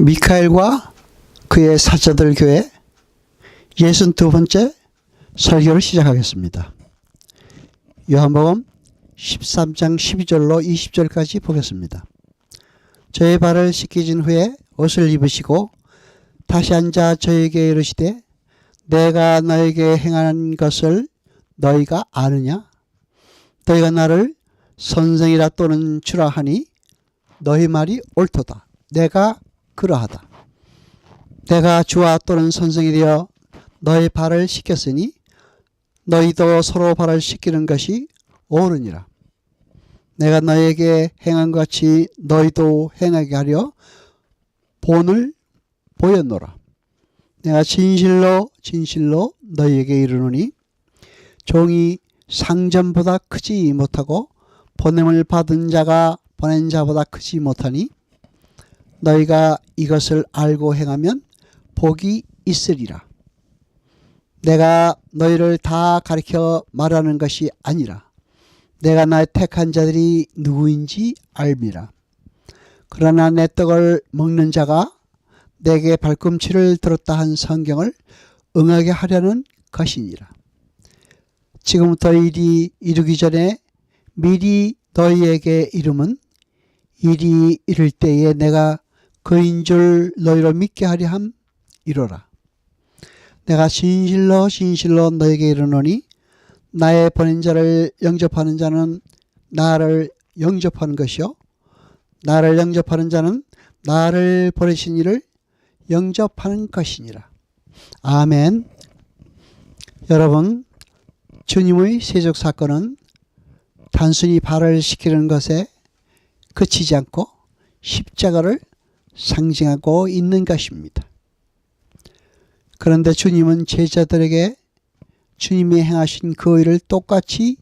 미카엘과 그의 사자들 교회 62번째 설교를 시작하겠습니다. 요한복음 13장 12절로 20절까지 보겠습니다. 저의 발을 씻기진 후에 옷을 입으시고 다시 앉아 저에게 이르시되 내가 너에게 행한 것을 너희가 아느냐? 너희가 나를 선생이라 또는 주라 하니 너희 말이 옳도다. 내가 그러하다. 내가 주와 또는 선생이 되어 너희 발을 씻겼으니 너희도 서로 발을 씻기는 것이 옳으니라. 내가 너희에게 행한 것 같이 너희도 행하게 하려 본을 보였노라. 내가 진실로 진실로 너희에게 이르노니 종이 상전보다 크지 못하고 보냄을 받은 자가 보낸 자보다 크지 못하니 너희가 이것을 알고 행하면 복이 있으리라. 내가 너희를 다 가르쳐 말하는 것이 아니라 내가 나의 택한 자들이 누구인지 알미라. 그러나 내 떡을 먹는 자가 내게 발꿈치를 들었다 한 성경을 응하게 하려는 것이니라. 지금부터 일이 이루기 전에 미리 너희에게 이름은 일이 이를 때에 내가 그인 줄 너희로 믿게 하려 함 이로라. 내가 진실로 진실로 너희에게 이르노니 나의 보낸 자를 영접하는 자는 나를 영접하는 것이요 나를 영접하는 자는 나를 보내신 이를 영접하는 것이니라. 아멘. 여러분, 주님의 세족 사건은 단순히 발을 씻기는 것에 그치지 않고 십자가를 상징하고 있는 것입니다. 그런데 주님은 제자들에게 주님이 행하신 그 일을 똑같이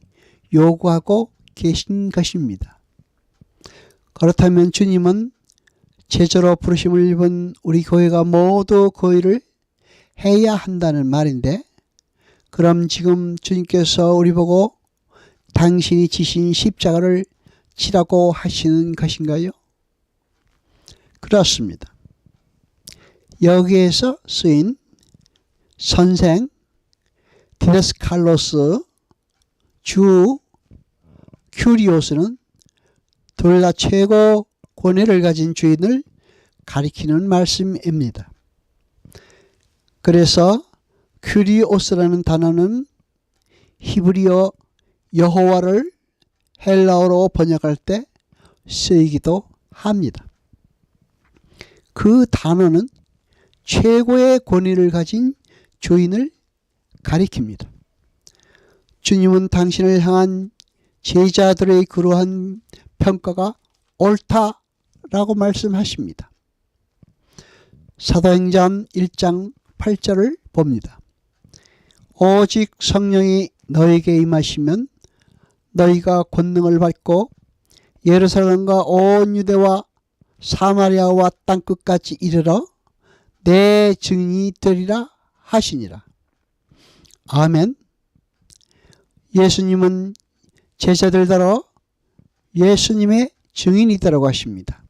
요구하고 계신 것입니다. 그렇다면 주님은 제자로 부르심을 입은 우리 교회가 모두 그 일을 해야 한다는 말인데, 그럼 지금 주님께서 우리 보고 당신이 지신 십자가를 지라고 하시는 것인가요? 그렇습니다. 여기에서 쓰인 선생, 디데스칼로스, 주, 큐리오스는 둘 다 최고 권위를 가진 주인을 가리키는 말씀입니다. 그래서 큐리오스라는 단어는 히브리어 여호와를 헬라어로 번역할 때 쓰이기도 합니다. 그 단어는 최고의 권위를 가진 주인을 가리킵니다. 주님은 당신을 향한 제자들의 그러한 평가가 옳다라고 말씀하십니다. 사도행전 1장 8절을 봅니다. 오직 성령이 너에게 임하시면 너희가 권능을 받고 예루살렘과 온 유대와 사마리아와 땅끝까지 이르러 내 증인이 되리라 하시니라. 아멘. 예수님은 제자들더러 예수님의 증인이다라고 하십니다.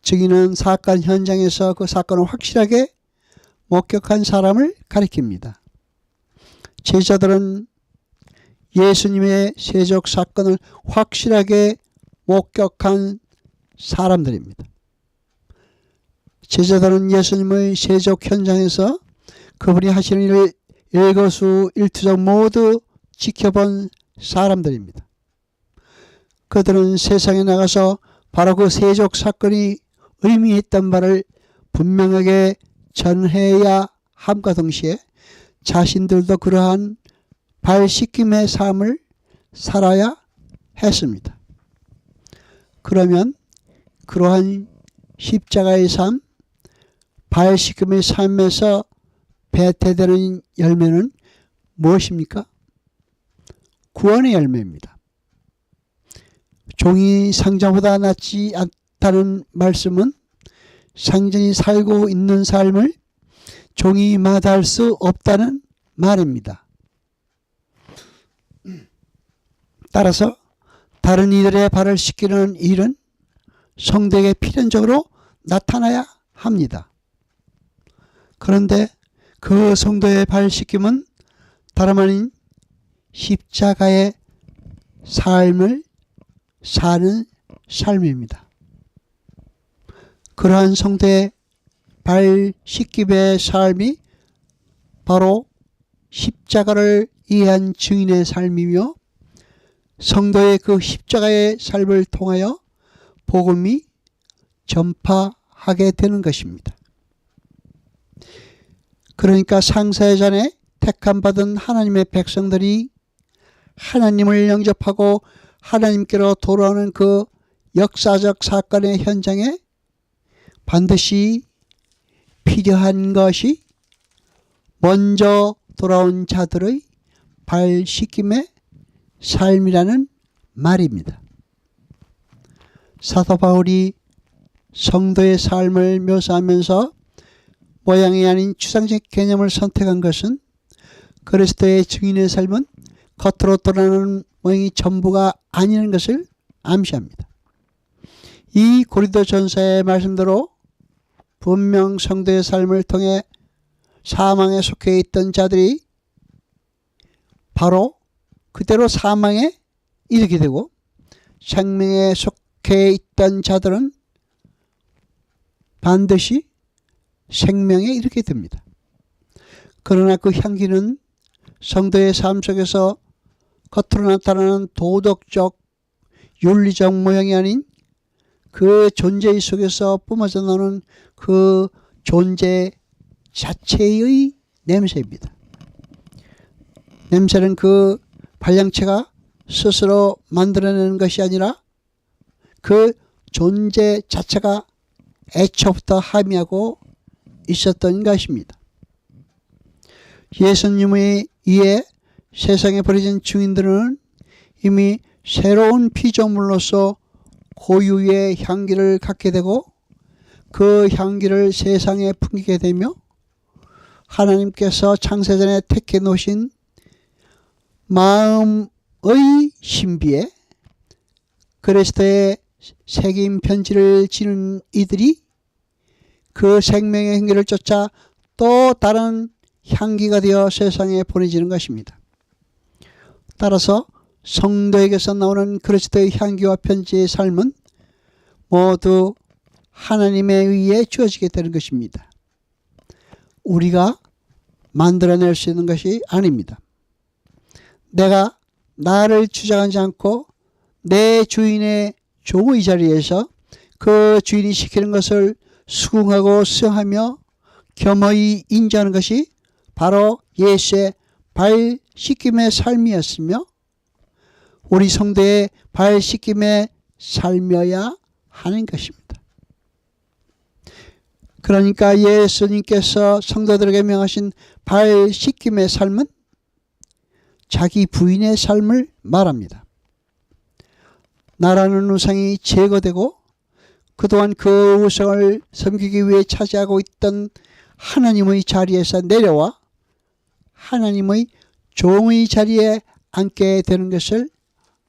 증인은 사건 현장에서 그 사건을 확실하게 목격한 사람을 가리킵니다. 제자들은 예수님의 세족 사건을 확실하게 목격한 사람들입니다. 제자들은 예수님의 세족 현장에서 그분이 하시는 일을 일거수일투족 모두 지켜본 사람들입니다. 그들은 세상에 나가서 바로 그 세족 사건이 의미했던 바를 분명하게 전해야 함과 동시에 자신들도 그러한 발 씻김의 삶을 살아야 했습니다. 그러면 그러한 십자가의 삶, 발 씻김의 삶에서 배태되는 열매는 무엇입니까? 구원의 열매입니다. 종이 상자보다 낫지 않다는 말씀은 상전이 살고 있는 삶을 종이 마다할 수 없다는 말입니다. 따라서 다른 이들의 발을 씻기는 일은 성도에게 필연적으로 나타나야 합니다. 그런데 그 성도의 발 씻김은 다름 아닌 십자가의 삶을 사는 삶입니다. 그러한 성도의 발 씻김의 삶이 바로 십자가를 이해한 증인의 삶이며 성도의 그 십자가의 삶을 통하여 복음이 전파하게 되는 것입니다. 그러니까 상사의 전에 택함받은 하나님의 백성들이 하나님을 영접하고 하나님께로 돌아오는 그 역사적 사건의 현장에 반드시 필요한 것이 먼저 돌아온 자들의 발 씻김의 삶이라는 말입니다. 사도 바울이 성도의 삶을 묘사하면서 모양이 아닌 추상적 개념을 선택한 것은 그리스도의 증인의 삶은 겉으로 드러나는 모양이 전부가 아니라는 것을 암시합니다. 이 고린도전서의 말씀대로 분명 성도의 삶을 통해 사망에 속해 있던 자들이 바로 그대로 사망에 이르게 되고 생명에 속해 있던 자들은 반드시 생명에 이르게 됩니다. 그러나 그 향기는 성도의 삶 속에서 겉으로 나타나는 도덕적, 윤리적 모양이 아닌 그 존재 속에서 뿜어져 나오는 그 존재 자체의 냄새입니다. 냄새는 그 발량체가 스스로 만들어내는 것이 아니라 그 존재 자체가 애초부터 함의하고 있었던 것입니다. 예수님의 이에 세상에 버려진 증인들은 이미 새로운 피조물로서 고유의 향기를 갖게 되고 그 향기를 세상에 풍기게 되며 하나님께서 창세전에 택해 놓으신 마음의 신비에 그리스도의 새긴 편지를 지는 이들이 그 생명의 향기를 쫓아 또 다른 향기가 되어 세상에 보내지는 것입니다. 따라서 성도에게서 나오는 그리스도의 향기와 편지의 삶은 모두 하나님에 의해 주어지게 되는 것입니다. 우리가 만들어낼 수 있는 것이 아닙니다. 내가 나를 주장하지 않고 내 주인의 종의 자리에서 그 주인이 시키는 것을 수긍하고 수용하며 겸허히 인정하는 것이 바로 예수의 발 씻김의 삶이었으며 우리 성도의 발 씻김의 삶이어야 하는 것입니다. 그러니까 예수님께서 성도들에게 명하신 발 씻김의 삶은 자기 부인의 삶을 말합니다. 나라는 우상이 제거되고 그동안 그 우상을 섬기기 위해 차지하고 있던 하나님의 자리에서 내려와 하나님의 종의 자리에 앉게 되는 것을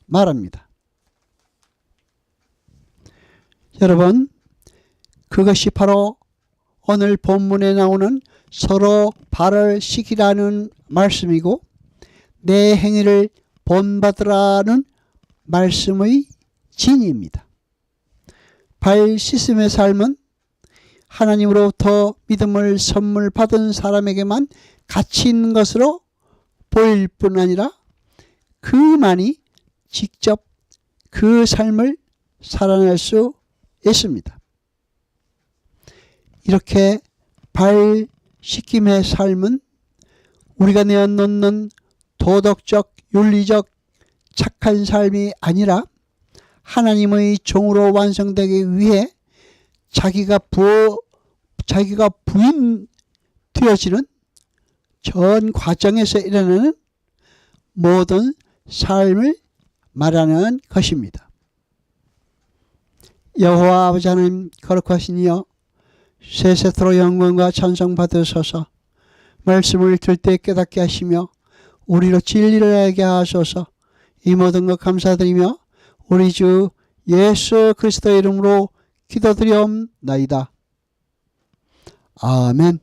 말합니다. 여러분, 그것이 바로 오늘 본문에 나오는 서로 발을 씻기라는 말씀이고 내 행위를 본받으라는 말씀의 진리입니다. 발 씻음의 삶은 하나님으로부터 믿음을 선물 받은 사람에게만 가치 있는 것으로 보일 뿐 아니라 그만이 직접 그 삶을 살아낼 수 있습니다. 이렇게 발 씻김의 삶은 우리가 내어놓는 도덕적, 윤리적 착한 삶이 아니라 하나님의 종으로 완성되기 위해 자기가 부인 되어지는 전 과정에서 일어나는 모든 삶을 말하는 것입니다. 여호와 아버지 하나님 거룩하신 이여 세세토록 영광과 찬송 받으소서. 말씀을 들 때 깨닫게 하시며 우리로 진리를 알게 하소서. 이 모든 것 감사드리며 우리 주 예수 그리스도의 이름으로 기도드리옵나이다. 아멘.